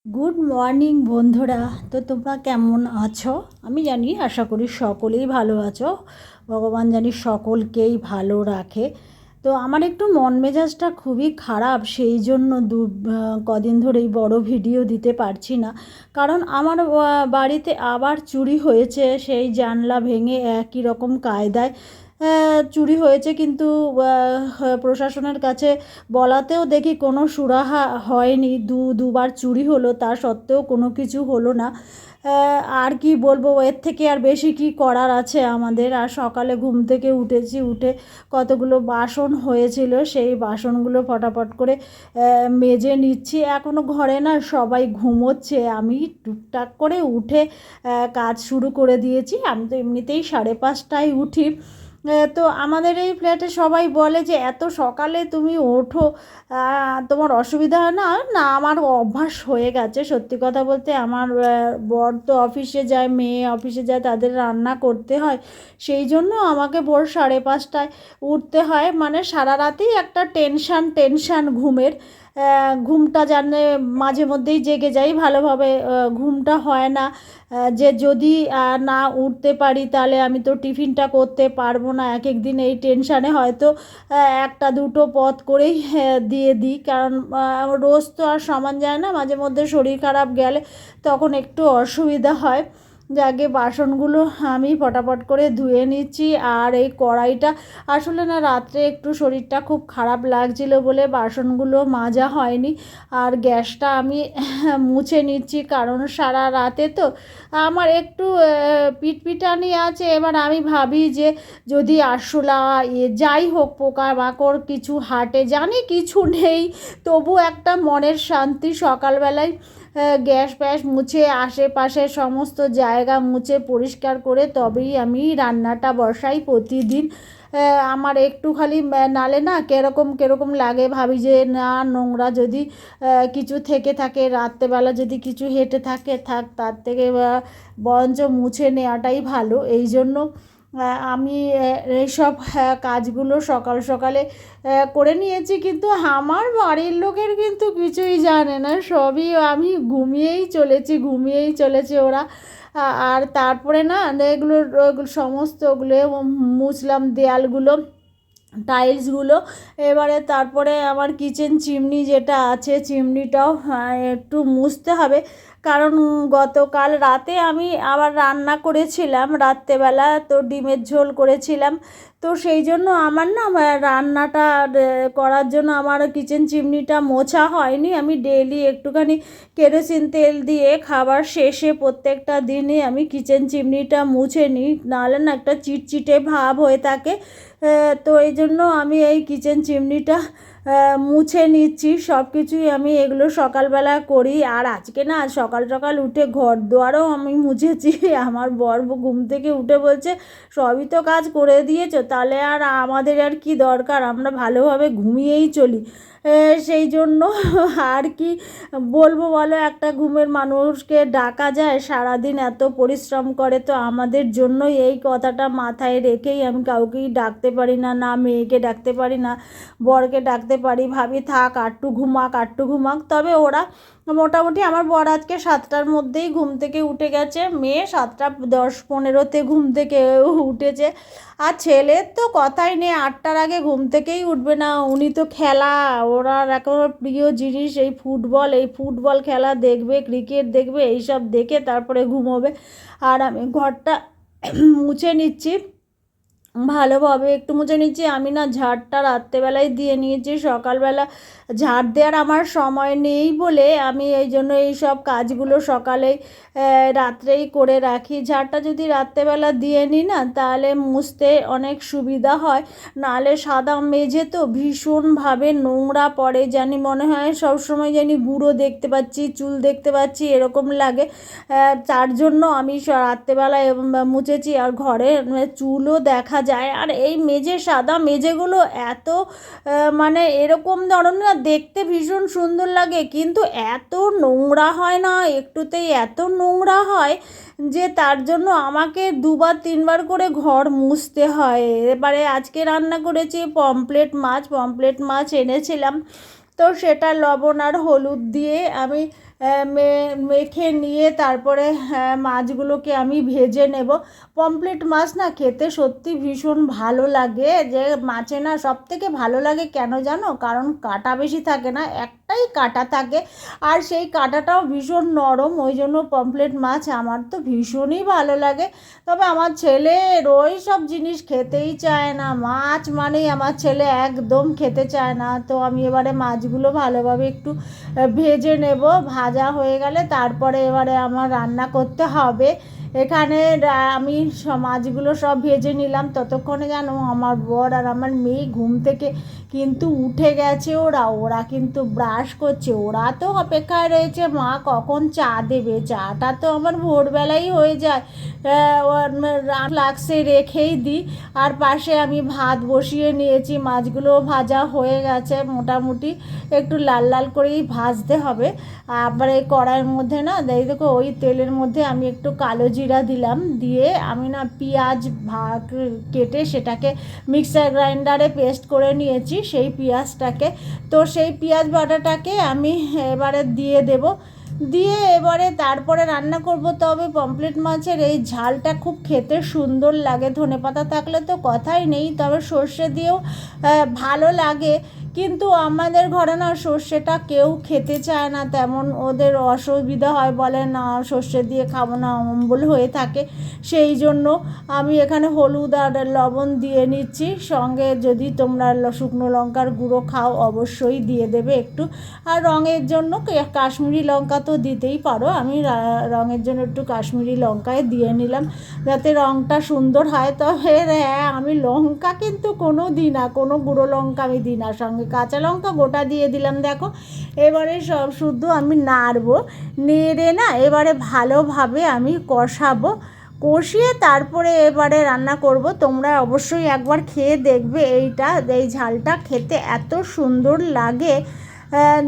Good morning বন্ধুরা। তো তোমরা কেমন আছো? আমি জানি, আশা করি সকলেই ভালো আছো। ভগবান জানি সকলকেই ভালো রাখে। তো আমার একটু মন মেজাজটা খুবই খারাপ, সেই জন্য কদিন ধরেই বড় ভিডিও দিতে পারছি না। কারণ আমার বাড়িতে আবার চুরি হয়েছে, সেই জানলা ভেঙে একই রকম কায়দায় চুরি হয়েছে। কিন্তু প্রশাসনের কাছে বলাতেও দেখি কোনো সুরাহা হয়নি। দুবার চুরি হলো, তা সত্ত্বেও কোনো কিছু হলো না। আর কি বলবো, এর থেকে আর বেশি কি করার আছে আমাদের। আর সকালে ঘুম থেকে উঠেছি, উঠে কতগুলো বাসন হয়েছিল, সেই বাসনগুলো ফটাফট করে মেজে নিচ্ছি। এখনও ঘরে না সবাই ঘুমোচ্ছে, আমি টুকটাক করে উঠে কাজ শুরু করে দিয়েছি। আমি তো এমনিতেই 5:30টায় উঠি। তো আমাদের এই ফ্ল্যাটে সবাই বলে যে এত সকালে তুমি ওঠো, তোমার অসুবিধা হয় না? না, আমার অভ্যাস হয়ে গেছে। সত্যি কথা বলতে, আমার বর তো অফিসে যায়, মেয়ে অফিসে যায়, তাদের রান্না করতে হয়। সেই জন্য আমাকে ভোর 5:30টায় উঠতে হয়। মানে সারা রাতেই একটা টেনশান ঘুমের। ঘুমটা জানে মাঝে মধ্যেই জেগে যাই, ভালোভাবে ঘুমটা হয় না। যে যদি না উঠতে পারি তাহলে আমি তো টিফিনটা করতে পারবো না। এক এক দিন এই টেনশানে হয়তো একটা দুটো পদ করেই দিয়ে দিই। কারণ রোজ তো আর সমান যায় না, মাঝে মধ্যে শরীর খারাপ গেলে তখন একটু অসুবিধা হয়। যাকে বাসনগুলো আমি ফটাফট করে ধুয়ে নিচ্ছি। আর এই কড়াইটা আসলে না, রাত্রে একটু শরীরটা খুব খারাপ লাগছিল বলে বাসনগুলো মাজা হয়নি। আর গ্যাসটা আমি মুছে নিচ্ছি, কারণ সারা রাতে তো আমার একটু পিটপিটানি আছে। এবার আমি ভাবি যে যদি আরশোলা যাই হোক পোকামাকড় কিছু হাটে, জানি কিছু নেই, তবু একটা মনের শান্তি। সকালবেলায় গ্যাস ফ্যাস মুছে আশেপাশের সমস্ত জায়গা মুছে পরিষ্কার করে তবেই আমি রান্নাটা বসাই প্রতিদিন। আমার একটু খালি নালে না কেরকম লাগে, ভাবি যে না, নোংরা যদি কিছু থেকে থাকে, রাত্রেবেলা যদি কিছু হেঁটে থাক, তার থেকে বরঞ্চ মুছে নেওয়াটাই ভালো। এই জন্য আমি এইসব কাজগুলো সকাল সকালে করে নিয়েছি। কিন্তু আমার বাড়ির লোকের কিন্তু কিছুই জানে না, সবই আমি ঘুমিয়েই চলেছে ওরা। আর তারপরে না এগুলো সমস্তগুলো মুছলাম, দেয়ালগুলো, টাইলসগুলো। এবারে তারপরে আমার কিচেন চিমনি যেটা আছে, চিমনিটাও একটু মুছতে হবে। কারণ গতকাল রাতে আমি আবার রান্না করেছিলাম রাত্রেবেলা, তো ডিমের ঝোল করেছিলাম। তো সেই জন্য আমার না রান্নাটা করার জন্য আমার কিচেন চিমনিটা মোছা হয়নি। আমি ডেইলি একটুখানি কেরোসিন তেল দিয়ে খাবার শেষে প্রত্যেকটা দিনই আমি কিচেন চিমনিটা মুছে নিই, নাহলে না একটা চিটচিটে ভাব হয়ে থাকে। তো এই জন্য আমি এই কিচেন চিমনিটা মুছে নিচ্ছি। সব কিছুই আমি এগুলো সকালবেলা করি। আর আজকে না সকাল সকাল উঠে ঘর দুয়ারও আমি মুছেছি। আমার বর ঘুম থেকে উঠে বলছে, সবই তো কাজ করে দিয়েছো, তাহলে আর আমাদের আর কি দরকার, আমরা ভালোভাবে ঘুমিয়েই চলি। সেই জন্য আর কি বলবো বলো, একটা ঘুমের মানুষকে ডাকা যায়? সারাদিন এত পরিশ্রম করে, তো আমাদের জন্যই এই কথাটা মাথায় রেখেই আমি কাউকেই ডাকতে পারি না, না মেয়েকে ডাকতে পারি, না বরকে ডাকতে পারি। ভাবি থাক, আটটু ঘুমাক। তবে ওরা মোটামুটি, আমার বর আজকে 7টার মধ্যেই ঘুম থেকে উঠে গেছে, মেয়ে 7:10-15-তে ঘুম থেকে উঠেছে। আর ছেলের তো কথাই নেই, 8টার আগে ঘুম থেকেই উঠবে না। উনি তো খেলা, ওনার একেবারে প্রিয় জিনিস এই ফুটবল খেলা দেখবে, ক্রিকেট দেখবে, এইসব দেখে তারপরে ঘুমোবে। আর আমি ঘরটা মুছে নিচ্ছি, ভালোভাবে একটু মুছে নিচ্ছি। আমি না ঝাড়টা রাত্রেবেলায় দিয়ে নিয়েছি, সকালবেলা ঝাড় দেওয়ার আমার সময় নেই বলে আমি এই জন্য এই সব কাজগুলো সকালেই রাত্রেই করে রাখি। ঝাড়টা যদি রাত্রেবেলা দিয়ে নিই না, তাহলে মুছতে অনেক সুবিধা হয়। নাহলে সাদা মেঝে তো ভীষণভাবে নোংরা পড়ে, জানি মনে হয় সবসময় জানি গুঁড়ো দেখতে পাচ্ছি, চুল দেখতে পাচ্ছি, এরকম লাগে। তার জন্য আমি রাত্রেবেলায় মুছেছি। আর ঘরে চুলও দেখা যায়। আর এই সাদা মেঝেগুলো এত মানে এরকম ধরনের না, দেখতে ভীষণ সুন্দর লাগে, কিন্তু এত নোংরা হয় না, একটুতেই এত নোংরা হয় যে তার জন্য আমাকে 2-3বার করে ঘর মুছতে হয়। এবারে আজকে রান্না করেছি পমফ্রেট মাছ এনেছিলাম, তো সেটা লবণ আর হলুদ দিয়ে আমি মেখে নিয়ে তারপরে মাছগুলোকে আমি ভেজে নেব। পমফ্রেট মাছ না খেতে সত্যি ভীষণ ভালো লাগে, যে মাছে না সবথেকে ভালো লাগে কেন জানো? কারণ কাঁটা বেশি থাকে না, একটাই কাঁটা থাকে, আর সেই কাঁটাটাও ভীষণ নরম, ওই জন্য পমফ্রেট মাছ আমার তো ভীষণই ভালো লাগে। তবে আমার ছেলে ওই সব জিনিস খেতেই চায় না, মাছ মানেই আমার ছেলে একদম খেতে চায় না। তো আমি এবারে মাছগুলো ভালোভাবে একটু ভেজে নেব, ভাজা হয়ে গেলে তারপরে এবারে আমার রান্না করতে হবে। এখানে আমি মাছগুলো সব ভেজে নিলাম, ততক্ষণে জানো আমার বর আর আমার মেয়ে ঘুম থেকে কিন্তু উঠে গেছে। ওরা কিন্তু ব্রাশ করছে, ওরা তো অপেক্ষায় রয়েছে মা কখন চা দেবে। চাটা তো আমার ভোরবেলাই হয়ে যায়, ফ্লাক্সে রেখেই দিই। আর পাশে আমি ভাত বসিয়ে নিয়েছি, মাছগুলো ভাজা হয়ে গেছে মোটামুটি, একটু লাল লাল করেই ভাজতে হবে। আবার এই কড়াইয়ের মধ্যে না দেখো ওই তেলের মধ্যে আমি একটু কালো জিরা দিলাম, দিয়ে আমি না পেঁয়াজ কেটে সেটাকে মিক্সার গ্রাইন্ডারে পেস্ট করে নিয়েছি সেই পেঁয়াজটাকে। তো সেই পেঁয়াজ বাটাটাকে আমি এবারে দিয়ে দেব, দিয়ে এবারে তারপরে রান্না করব। তবে পমফ্রেট মাছের এই ঝালটা খুব খেতে সুন্দর লাগে, ধনেপাতা থাকলে তো কথাই নেই, তবে সর্ষে দিয়েও ভালো লাগে। কিন্তু আমাদের ঘরে না সর্ষেটা কেউ খেতে চায় না তেমন, ওদের অসুবিধা হয়, বলে না সর্ষে দিয়ে খাবো না, অম্বল হয়ে থাকে। সেই জন্য আমি এখানে হলুদ আর লবণ দিয়ে নিচ্ছি, সঙ্গে যদি তোমরা শুকনো লঙ্কার গুঁড়ো খাও অবশ্যই দিয়ে দেবে একটু, আর রঙের জন্য কাশ্মীরি লঙ্কা তো দিতেই পারো, আমি রঙের জন্য একটু কাশ্মীরি লঙ্কায় দিয়ে নিলাম যাতে রঙটা সুন্দর হয়। তবে হ্যাঁ, আমি লঙ্কা কিন্তু কোনো দিই না, কোনো গুঁড়ো লঙ্কা আমি দিই না, সঙ্গে কাঁচা লঙ্কা গোটা দিয়ে দিলাম। দেখো এবারে সব শুদ্ধ আমি নাড়বো, নেড়ে না এবারে ভালোভাবে আমি কষাবো, কষিয়ে তারপরে এবারে রান্না করব। তোমরা অবশ্যই একবার খেয়ে দেখবে, এই ঝালটা খেতে এত সুন্দর লাগে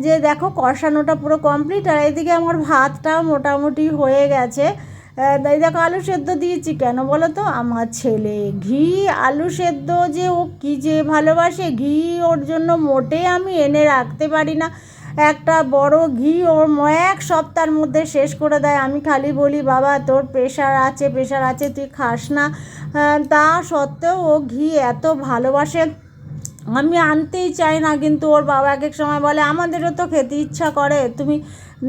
যে দেখো কষানোটা পুরো কমপ্লিট। আর এইদিকে আমার ভাতটাও মোটামুটি হয়ে গেছে। তাই দেখো আলু সেদ্ধ দিয়েছি কেন বলো তো? আমার ছেলে ঘি আলু সেদ্ধ যে ও কী যে ভালোবাসে, ঘি ওর জন্য মোটেই আমি এনে রাখতে পারি না। একটা বড় ঘি ওর এক সপ্তাহের মধ্যে শেষ করে দেয়। আমি খালি বলি বাবা তোর প্রেশার আছে তুই খাস না, তা সত্ত্বেও ও ঘি এত ভালোবাসে, আমি আনতেই চাই না। কিন্তু ওর বাবা এক এক সময় বলে আমাদেরও তো খেতে ইচ্ছা করে, তুমি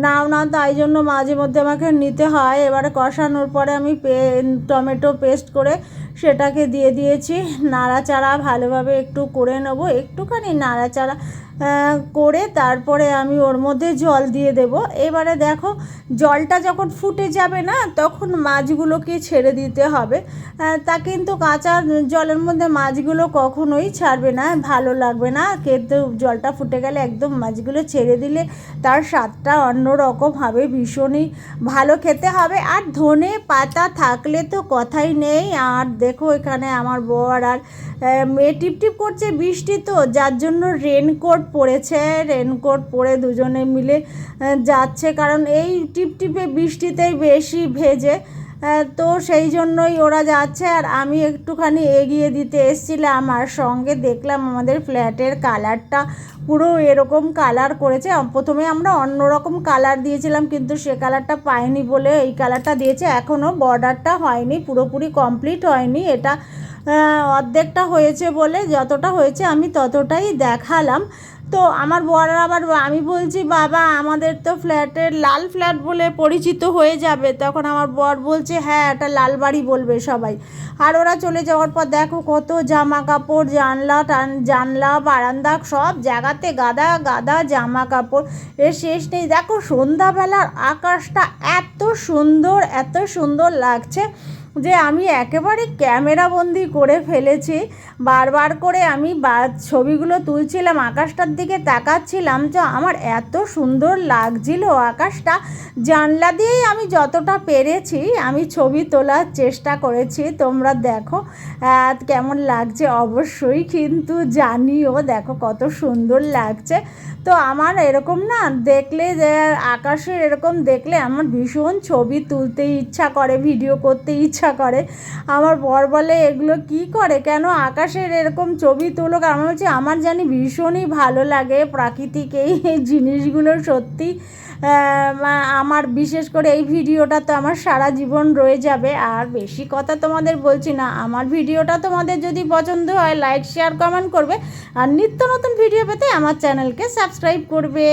নাও না, তাই জন্য মাঝে মধ্যে আমাকে নিতে হয়। এবারে কষানোর পরে আমি টমেটো পেস্ট করে সেটাকে দিয়ে দিয়েছি, নাড়াচাড়া ভালোভাবে একটু করে নেবো, একটুখানি নাড়াচাড়া করে তারপরে আমি ওর মধ্যে জল দিয়ে দেব। এবারে দেখো জলটা যখন ফুটে যাবে না তখন মাছগুলোকে ছেড়ে দিতে হবে, তা কিন্তু কাঁচা জলের মধ্যে মাছগুলো কখনোই ছাড়বে না, ভালো লাগবে না কিন্তু জলটা ফুটে গেলে একদম মাছগুলো ছেড়ে দিলে তার স্বাদটা অন্যরকম হবে, ভীষণই ভালো খেতে হবে। আর ধনে পাতা থাকলে তো কথাই নেই। আর দেখো এখানে আমার বর আর মেয়ে টিপটিপ করছে, বৃষ্টি তো যার জন্য রেনকোট পরেছে, রেনকোট পরে দুজনে মিলে যাচ্ছে, কারণ এই টিপটিপে বৃষ্টিতেই বেশি ভেজে, তো সেই জন্যই ওরা যাচ্ছে। আর আমি একটুখানি এগিয়ে দিতে এসেছিলাম, আর সঙ্গে দেখলাম আমাদের ফ্ল্যাটের কালারটা পুরো এরকম কালার করেছে। প্রথমে আমরা অন্যরকম কালার দিয়েছিলাম কিন্তু সে কালারটা পাইনি বলে এই কালারটা দিয়েছে। এখনও বর্ডারটা হয়নি, পুরোপুরি কমপ্লিট হয়নি, এটা অর্ধেকটা হয়েছে বলে যতটা হয়েছে আমি ততটাই দেখালাম। তো আমার বর আবার, আমি বলছি বাবা আমাদের তো ফ্ল্যাটের লাল ফ্ল্যাট বলে পরিচিত হয়ে যাবে, তখন আমার বর বলছে হ্যাঁ এটা লাল বাড়ি বলবে সবাই। আর ওরা চলে যাওয়ার পর দেখো কত জামা কাপড়, জানলা বারান্দা সব জায়গাতে গাদা গাদা জামা কাপড়, এর শেষ নেই। দেখো সন্ধ্যাবেলার আকাশটা এত সুন্দর লাগছে যে আমি একেবারে ক্যামেরাবন্দি করে ফেলেছি। বারবার করে আমি ছবিগুলো তুলছিলাম, আকাশটার দিকে তাকাচ্ছিলাম, যে আমার এত সুন্দর লাগছিল আকাশটা। জানলা দিয়েই আমি যতটা পেরেছি আমি ছবি তোলার চেষ্টা করেছি। তোমরা দেখো কেমন লাগছে অবশ্যই কিন্তু জানিও, দেখো কত সুন্দর লাগছে। তো আমার এরকম না দেখলে, যে আকাশের এরকম দেখলে আমার ভীষণ ছবি তুলতে ইচ্ছা করে, ভিডিও করতে ইচ্ছা ইচ্ছা করে। আমার বর বলে এগুলো কি করে, কেন আকাশের এরকম ছবি তুলো? আমি বলছি আমার জানি ভীষণই ভালো লাগে প্রাকৃতিক এই জিনিসগুলো সত্যি। আমার বিশেষ করে এই ভিডিওটা তো আমার সারা জীবন রয়ে যাবে। আর বেশি কথা তোমাদের বলছি না, আমার ভিডিওটা তোমাদের যদি পছন্দ হয় লাইক শেয়ার কমেন্ট করবে, আর নিত্য নতুন ভিডিও পেতে আমার চ্যানেলকে সাবস্ক্রাইব করবে।